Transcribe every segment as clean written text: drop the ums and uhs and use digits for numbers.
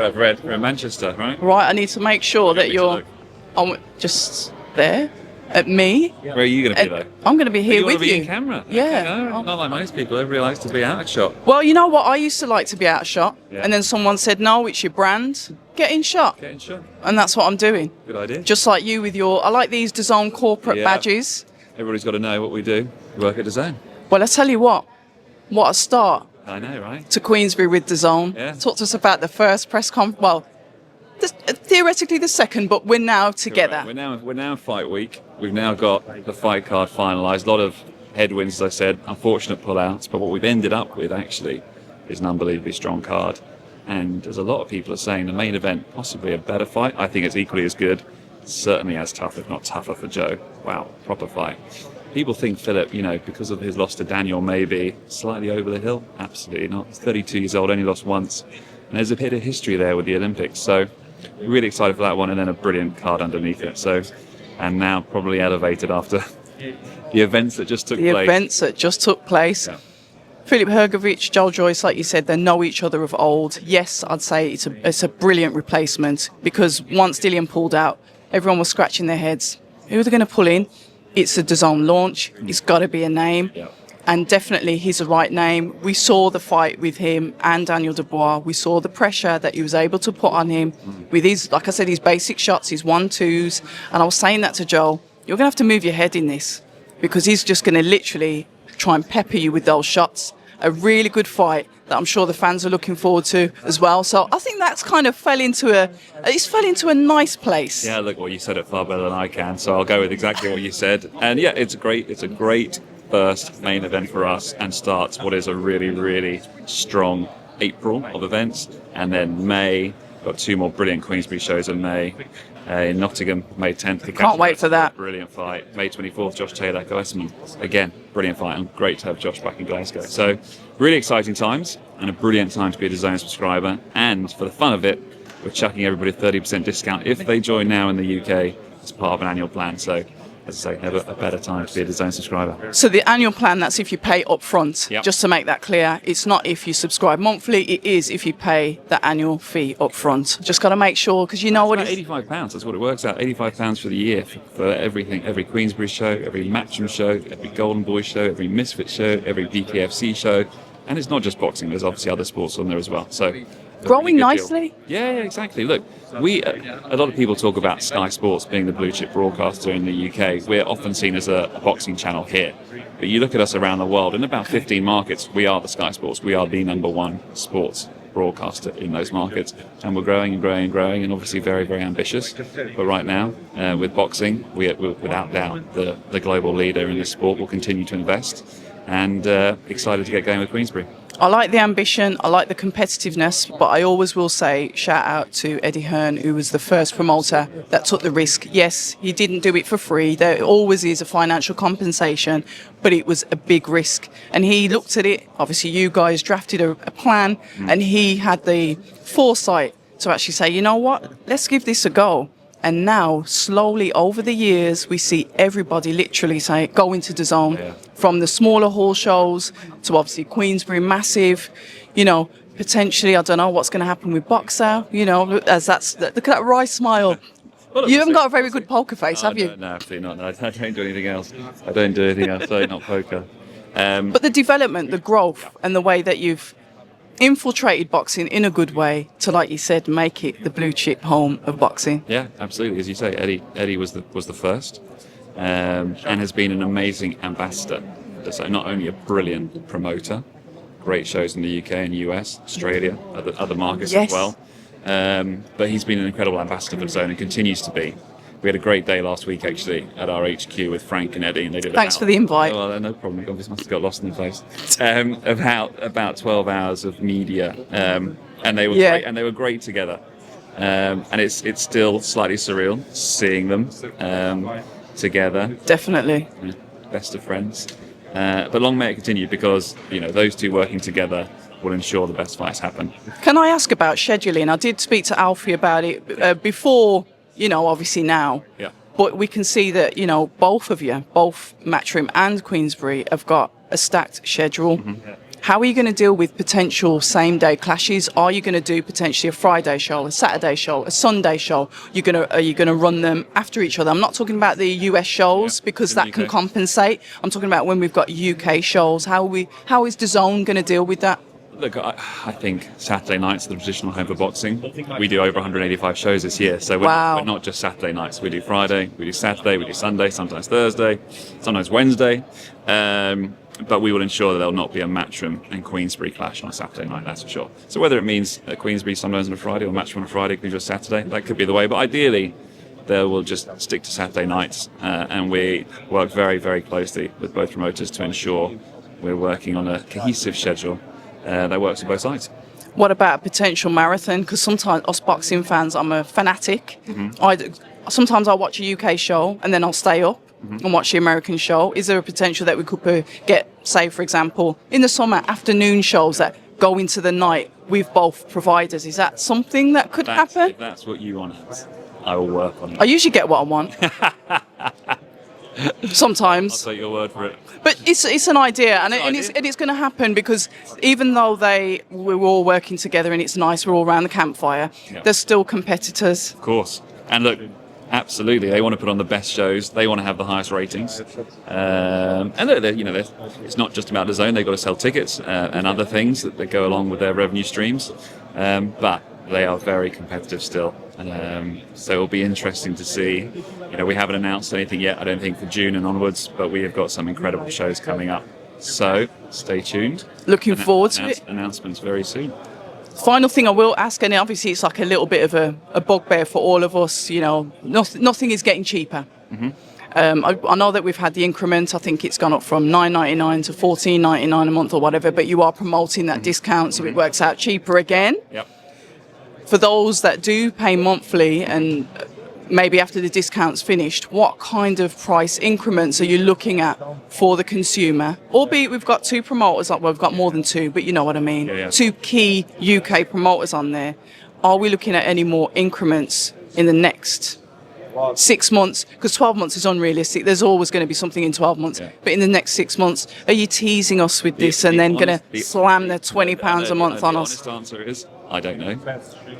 I've read. We're in Manchester, right? Right, I need to make sure that me to you're look. just there at me. Where are you going to be, though? I'm going to be here you with want to be you. in camera? Yeah. Okay, no, not like most people. Everybody likes to be out of shot. Well, you know what? I used to like to be out of shot. Yeah. And then someone said, no, it's your brand. Get in shot. Get in shot. And that's what I'm doing. Good idea. Just like you with I like these Dazn corporate badges. Everybody's got to know what we do. We work at Dazn. Well, I tell you what a start I know, right? to Queensberry with Dazn. Yeah. Talk to us about the first press conference. Well, theoretically the second, but we're now together. We're now in fight week. We've now got the fight card finalised. A lot of headwinds, as I said, unfortunate pullouts. But what we've ended up with actually is an unbelievably strong card. And as a lot of people are saying, the main event possibly a better fight. I think it's equally as good. Certainly as tough, if not tougher, for Joe. Wow, proper fight. People think Philip, because of his loss to Daniel, maybe slightly over the hill. Absolutely not. He's 32 years old, only lost once. And there's a bit of history there with the Olympics. So really excited for that one, and then a brilliant card underneath it. So, and now probably elevated after the events that just took place. Yeah. Philip Hrgovic, Joel Joyce, like you said, they know each other of old. Yes, I'd say it's a brilliant replacement, because once Dillian pulled out, everyone was scratching their heads. Who are they going to pull in? It's a Dazn launch. It's got to be a name. Yeah. And definitely he's the right name. We saw the fight with him and Daniel Dubois. We saw the pressure that he was able to put on him with his, like I said, his basic shots, his 1-2s. And I was saying that to Joel, you're going to have to move your head in this, because he's just going to literally try and pepper you with those shots. A really good fight that I'm sure the fans are looking forward to as well. So I think that's kind of fell into a nice place. Yeah, look, well, you said it far better than I can, so I'll go with exactly what you said. And yeah, it's a great first main event for us, and starts what is a really, really strong April of events. And then May, got 2 more brilliant Queensberry shows in May. In Nottingham, May 10th. Can't wait for that. Brilliant fight. May 24th, Josh Taylor, Gillespie. Again, brilliant fight, and great to have Josh back in Glasgow. So, really exciting times, and a brilliant time to be a Dazn subscriber. And for the fun of it, we're chucking everybody a 30% discount if they join now in the UK as part of an annual plan. So, as I say, never a better time to be a Dazn subscriber. So the annual plan, that's if you pay up front. Yep. Just to make that clear, it's not if you subscribe monthly, it is if you pay the annual fee up front. Just got to make sure, because you know what it's £85, that's what it works out. £85 for the year for everything, every Queensberry show, every Matchroom show, every Golden Boy show, every Misfit show, every BKFC show. And it's not just boxing, there's obviously other sports on there as well. So growing nicely. Yeah, exactly. Look, a lot of people talk about Sky Sports being the blue chip broadcaster in the UK. We're often seen as a boxing channel here. But you look at us around the world, in about 15 markets, we are the Sky Sports. We are the #1 sports broadcaster in those markets. And we're growing and growing and growing, and obviously very, very ambitious. But right now, with boxing, we're without doubt the global leader in this sport. We'll continue to invest, and excited to get going with Queensberry. I like the ambition, I like the competitiveness, but I always will say shout out to Eddie Hearn, who was the first promoter that took the risk. Yes, he didn't do it for free. There always is a financial compensation, but it was a big risk. And he looked at it, obviously you guys drafted a plan, and he had the foresight to actually say, you know what, let's give this a go. And now, slowly over the years, we see everybody literally say, go into Dazn. Yeah. From the smaller hall shows to obviously Queensberry, massive, potentially, I don't know what's going to happen with Boxer, look at that wry smile. Well, You haven't got a very good poker face, have you? No, absolutely not. No, I don't do anything else. Sorry, not poker. But the development, the growth, and the way that you've infiltrated boxing in a good way to, like you said, make it the blue chip home of boxing. Yeah, absolutely. As you say, Eddie was the first, and has been an amazing ambassador. So not only a brilliant promoter, great shows in the UK and US, Australia, other markets Yes. as well, but he's been an incredible ambassador for Dazn and continues to be. We had a great day last week, actually, at our HQ with Frank and Eddie, and they did. Thanks for the invite. Oh, well, no problem. Obviously, must have got lost in the place. About 12 hours of media, and they were great, and they were great together. And it's still slightly surreal seeing them together. Definitely. Yeah, best of friends. But long may it continue, because those two working together will ensure the best fights happen. Can I ask about scheduling? I did speak to Alfie about it before. Obviously now. Yeah. But we can see that, both of you, both Matchroom and Queensberry, have got a stacked schedule. How are you going to deal with potential same-day clashes? Are you going to do potentially a Friday show, a Saturday show, a Sunday show? Are you going to run them after each other? I'm not talking about the US shows because that can compensate. I'm talking about when we've got UK shows. How is DAZN going to deal with that? Look, I think Saturday nights are the traditional home for boxing. We do over 185 shows this year, so we're not just Saturday nights. We do Friday, we do Saturday, we do Sunday, sometimes Thursday, sometimes Wednesday. But we will ensure that there will not be a Matchroom and Queensberry clash on a Saturday night, that's for sure. So whether it means Queensberry sometimes on a Friday or Matchroom on a Friday, Queensberry on a Saturday, that could be the way. But ideally, they will just stick to Saturday nights, and we work very, very closely with both promoters to ensure we're working on a cohesive schedule that works for both sides. What about a potential marathon? Because sometimes us boxing fans, I'm a fanatic. Sometimes I'll watch a UK show and then I'll stay up and watch the American show. Is there a potential that we could get, say, for example, in the summer, afternoon shows that go into the night with both providers? Is that something that could happen? If that's what you want, I will work on it. I usually get what I want. Sometimes. I'll take your word for it. But it's an idea, and it's going to happen because even though we're all working together and it's nice, we're all around the campfire, there's still competitors. Of course. And look, absolutely, they want to put on the best shows. They want to have the highest ratings. And look, it's not just about DAZN. They've got to sell tickets and other things that go along with their revenue streams. But they are very competitive still. So it'll be interesting to see. We haven't announced anything yet, I don't think, for June and onwards, but we have got some incredible shows coming up. So stay tuned. Looking forward to it. Announcements very soon. Final thing I will ask, and obviously it's like a little bit of a bugbear for all of us, nothing is getting cheaper. I know that we've had the increment. I think it's gone up from $9.99 to $14.99 a month or whatever, but you are promoting that discount, so it works out cheaper again. Yep. For those that do pay monthly and maybe after the discount's finished, what kind of price increments are you looking at for the consumer? Albeit we've got two promoters, we've got more than two, but you know what I mean. Two key UK promoters on there. Are we looking at any more increments in the next 6 months? Because 12 months is unrealistic. There's always going to be something in 12 months. But in the next 6 months, are you teasing us with this and then going to slam the £20 a month on us? The honest answer is, I don't know.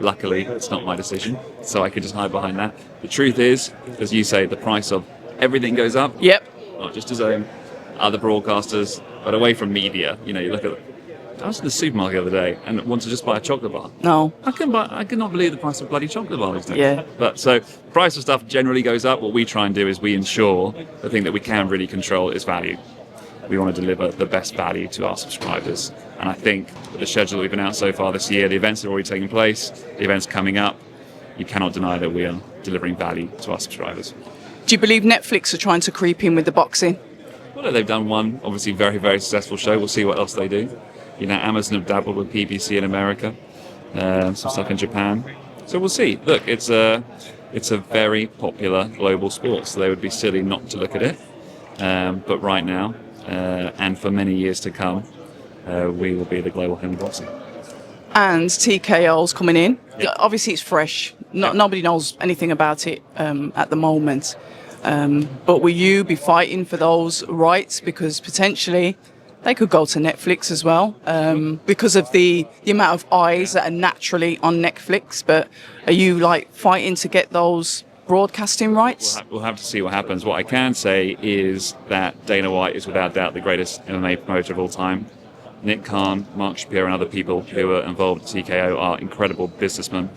Luckily, it's not my decision, so I could just hide behind that. The truth is, as you say, the price of everything goes up. Yep. Not just DAZN, other broadcasters, but away from media. You look at. I was in the supermarket the other day and wanted to just buy a chocolate bar. No. I cannot believe the price of bloody chocolate bar these days. Yeah. But so price of stuff generally goes up. What we try and do is we ensure the thing that we can really control is value. We want to deliver the best value to our subscribers. And I think with the schedule that we've announced so far this year, the events that are already taking place, the events coming up, you cannot deny that we are delivering value to our subscribers. Do you believe Netflix are trying to creep in with the boxing? Well, they've done one, obviously, very, very successful show. We'll see what else they do. Amazon have dabbled with PPC in America, some stuff in Japan. So we'll see. Look, it's a very popular global sport, so they would be silly not to look at it. But right now, and for many years to come, we will be the global home of boxing. And TKO's coming in. Yep. Obviously, it's fresh. Nobody knows anything about it at the moment. But will you be fighting for those rights? Because potentially they could go to Netflix as well, because of the amount of eyes that are naturally on Netflix. But are you fighting to get those broadcasting rights? We'll have to see what happens. What I can say is that Dana White is without doubt the greatest MMA promoter of all time. Nick Khan, Mark Shapiro and other people who are involved at TKO are incredible businessmen.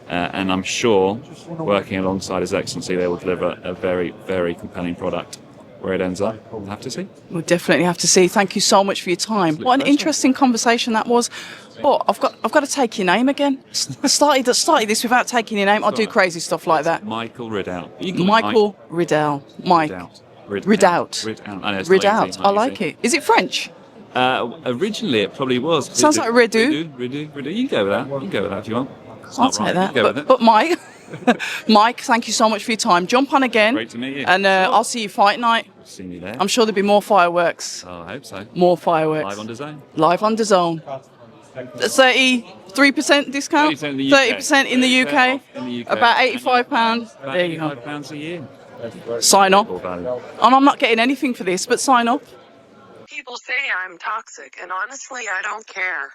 And I'm sure, working alongside His Excellency, they will deliver a very, very compelling product. Where it ends up, we'll have to see. We'll definitely have to see. Thank you so much for your time. Absolute what an pleasure. Interesting conversation that was. But I've got to take your name again. I started this without taking your name. I'll do crazy stuff like that. Michael Ridout. Michael Ridout. Mike. Ridout. Ridout. I like it. Is it French? Originally, it probably was. Sounds like Ridout. Ridout. You can go with that. You can go with that if you want. I'll take that. But Mike, Mike, thank you so much for your time. Jump on again. Great to meet you. And I'll see you fight night. See you there. I'm sure there'll be more fireworks. Oh, I hope so. More fireworks. Live on DAZN. Live on DAZN. 33% discount. 30% in the UK. About £85. There you go. £85 a year. Sign up. And I'm not getting anything for this, but sign up. People say I'm toxic, and honestly, I don't care.